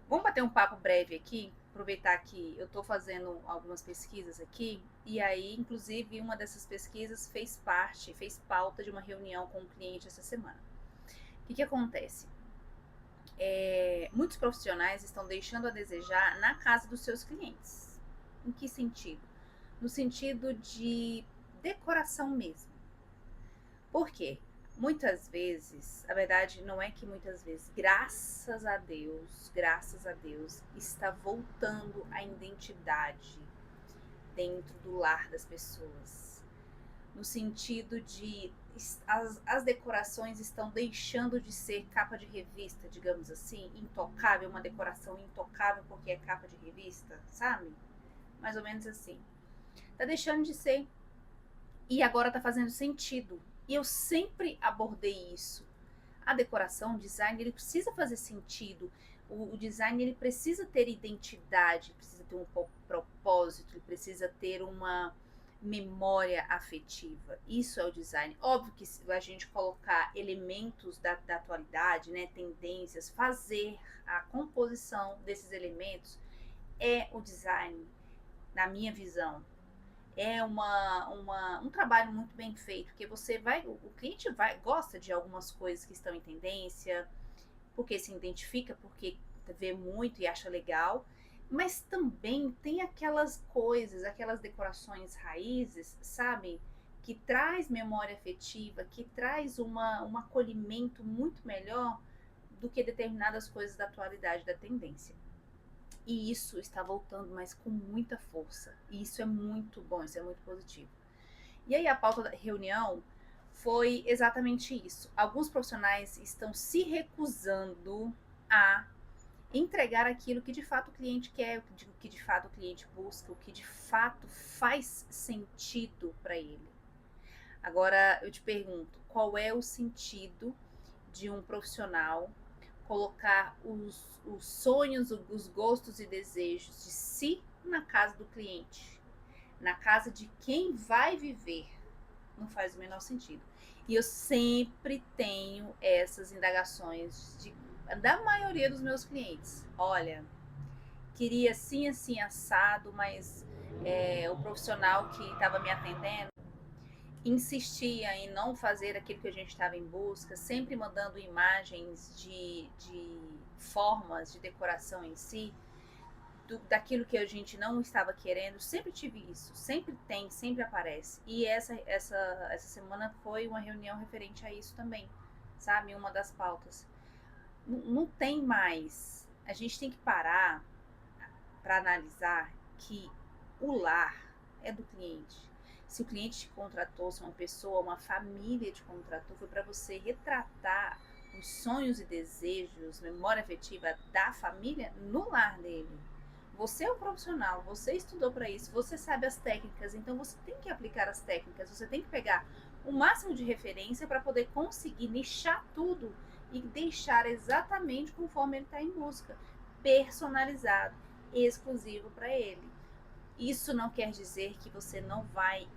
Vamos bater um papo breve aqui, aproveitar que eu estou fazendo algumas pesquisas aqui, e aí, inclusive, uma dessas pesquisas fez pauta de uma reunião com um cliente essa semana. O que acontece? Muitos profissionais estão deixando a desejar na casa dos seus clientes. Em que sentido? No sentido de decoração mesmo. Por quê? Muitas vezes, a verdade não é que muitas vezes, graças a Deus, está voltando a identidade dentro do lar das pessoas. No sentido de as decorações estão deixando de ser capa de revista, digamos assim, intocável, uma decoração intocável porque é capa de revista, sabe? Mais ou menos assim. Tá deixando de ser e agora tá fazendo sentido. E eu sempre abordei isso. A decoração, o design, ele precisa fazer sentido. O design, ele precisa ter identidade, precisa ter um propósito, ele precisa ter uma memória afetiva. Isso é o design. Óbvio que se a gente colocar elementos da atualidade, né, tendências, fazer a composição desses elementos é o design, na minha visão. É um trabalho muito bem feito, porque o cliente gosta de algumas coisas que estão em tendência, porque se identifica, porque vê muito e acha legal, mas também tem aquelas coisas, aquelas decorações raízes, sabe? Que traz memória afetiva, que traz um acolhimento muito melhor do que determinadas coisas da atualidade, da tendência. E isso está voltando, mas com muita força. E isso é muito bom, isso é muito positivo. E aí a pauta da reunião foi exatamente isso. Alguns profissionais estão se recusando a entregar aquilo que de fato o cliente quer, o que de fato o cliente busca, o que de fato faz sentido para ele. Agora eu te pergunto, qual é o sentido de um profissional colocar os sonhos, os gostos e desejos de si na casa do cliente, na casa de quem vai viver? Não faz o menor sentido. E eu sempre tenho essas indagações da maioria dos meus clientes. Olha, queria assim, assim, assado, mas o profissional que estava me atendendo insistia em não fazer aquilo que a gente estava em busca, sempre mandando imagens de formas de decoração em si, daquilo que a gente não estava querendo. Sempre tive isso, sempre tem, sempre aparece. E essa semana foi uma reunião referente a isso também, sabe? Uma das pautas. Não tem mais. A gente tem que parar para analisar que o lar é do cliente. Se o cliente te contratou, se uma pessoa, uma família te contratou, foi para você retratar os sonhos e desejos, memória afetiva da família no lar dele. Você é um profissional, você estudou para isso, você sabe as técnicas, então você tem que aplicar as técnicas, você tem que pegar o máximo de referência para poder conseguir nichar tudo e deixar exatamente conforme ele está em busca, personalizado, exclusivo para ele. Isso não quer dizer que você não vai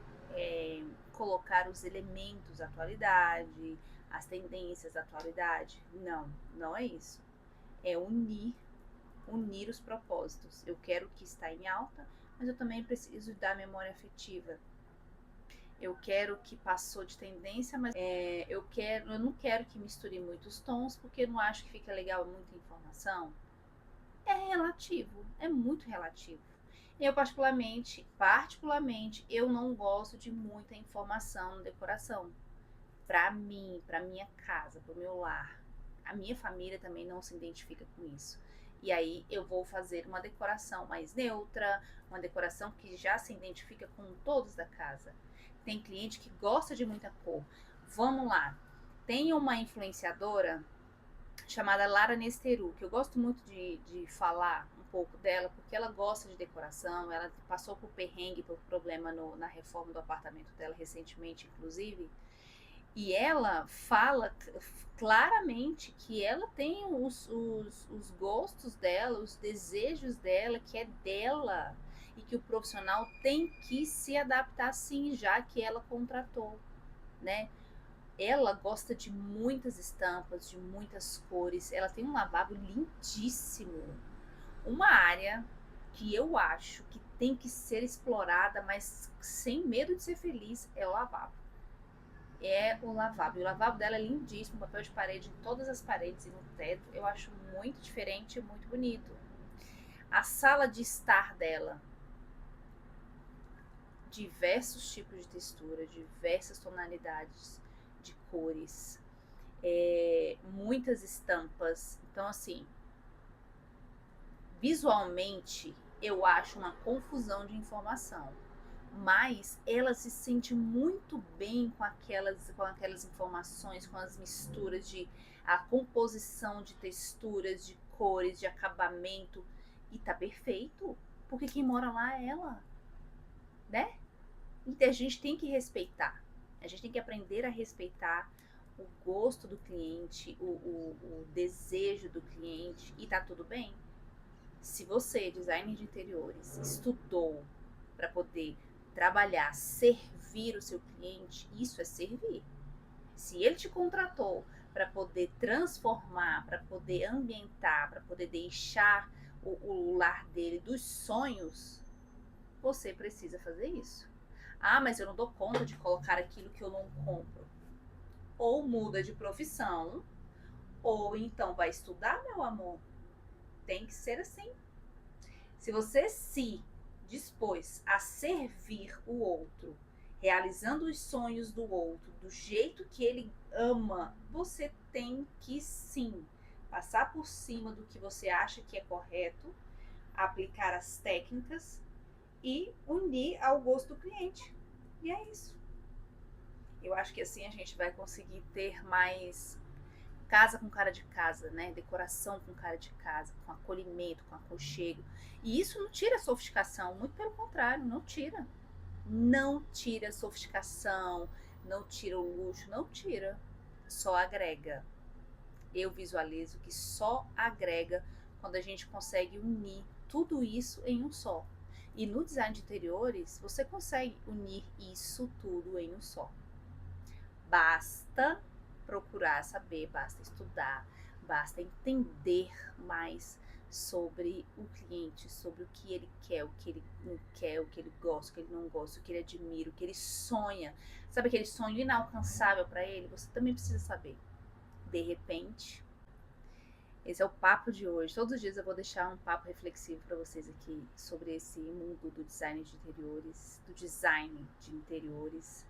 colocar os elementos da atualidade, as tendências da atualidade. Não, não é isso. É unir os propósitos. Eu quero o que está em alta, mas eu também preciso da memória afetiva. Eu quero o que passou de tendência, mas eu não quero que misture muitos tons, porque eu não acho que fica legal muita informação. É relativo, é muito relativo. Eu particularmente, eu não gosto de muita informação na decoração. Para mim, para minha casa, para o meu lar. A minha família também não se identifica com isso. E aí eu vou fazer uma decoração mais neutra, uma decoração que já se identifica com todos da casa. Tem cliente que gosta de muita cor. Vamos lá. Tem uma influenciadora chamada Lara Nesteru, que eu gosto muito de falar um pouco dela, porque ela gosta de decoração, ela passou por perrengue, por problema na reforma do apartamento dela recentemente, inclusive, e ela fala claramente que ela tem os gostos dela, os desejos dela, que é dela, e que o profissional tem que se adaptar sim, já que ela contratou, né? Ela gosta de muitas estampas, de muitas cores. Ela tem um lavabo lindíssimo. Uma área que eu acho que tem que ser explorada, mas sem medo de ser feliz, é o lavabo. É o lavabo. E o lavabo dela é lindíssimo, papel de parede em todas as paredes e no teto. Eu acho muito diferente e muito bonito. A sala de estar dela, diversos tipos de textura, diversas tonalidades de cores, muitas estampas. Então, assim, visualmente, eu acho uma confusão de informação. Mas ela se sente muito bem com aquelas informações, com as misturas de a composição de texturas, de cores, de acabamento. E tá perfeito. Porque quem mora lá é ela, né? Então a gente tem que respeitar. A gente tem que aprender a respeitar o gosto do cliente, o desejo do cliente. E tá tudo bem. Se você, designer de interiores, estudou para poder trabalhar, servir o seu cliente, isso é servir. Se ele te contratou para poder transformar, para poder ambientar, para poder deixar o lar dele dos sonhos, você precisa fazer isso. Ah, mas eu não dou conta de colocar aquilo que eu não compro. Ou muda de profissão, ou então vai estudar, meu amor. Tem que ser assim. Se você se dispôs a servir o outro, realizando os sonhos do outro do jeito que ele ama, você tem que sim passar por cima do que você acha que é correto, aplicar as técnicas e unir ao gosto do cliente. E é isso. Eu acho que assim a gente vai conseguir ter mais casa com cara de casa, né? Decoração com cara de casa, com acolhimento, com aconchego. E isso não tira a sofisticação, muito pelo contrário, não tira. Não tira a sofisticação, não tira o luxo, não tira. Só agrega. Eu visualizo que só agrega quando a gente consegue unir tudo isso em um só. E no design de interiores, você consegue unir isso tudo em um só. Basta procurar saber, basta estudar, basta entender mais sobre o cliente, sobre o que ele quer, o que ele não quer, o que ele gosta, o que ele não gosta, o que ele admira, o que ele sonha. Sabe aquele sonho inalcançável para ele? Você também precisa saber. De repente, esse é o papo de hoje. Todos os dias eu vou deixar um papo reflexivo para vocês aqui sobre esse mundo do design de interiores, do design de interiores.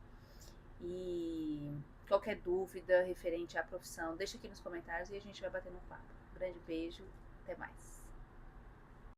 E qualquer dúvida referente à profissão, deixa aqui nos comentários e a gente vai bater um papo. Grande beijo, até mais.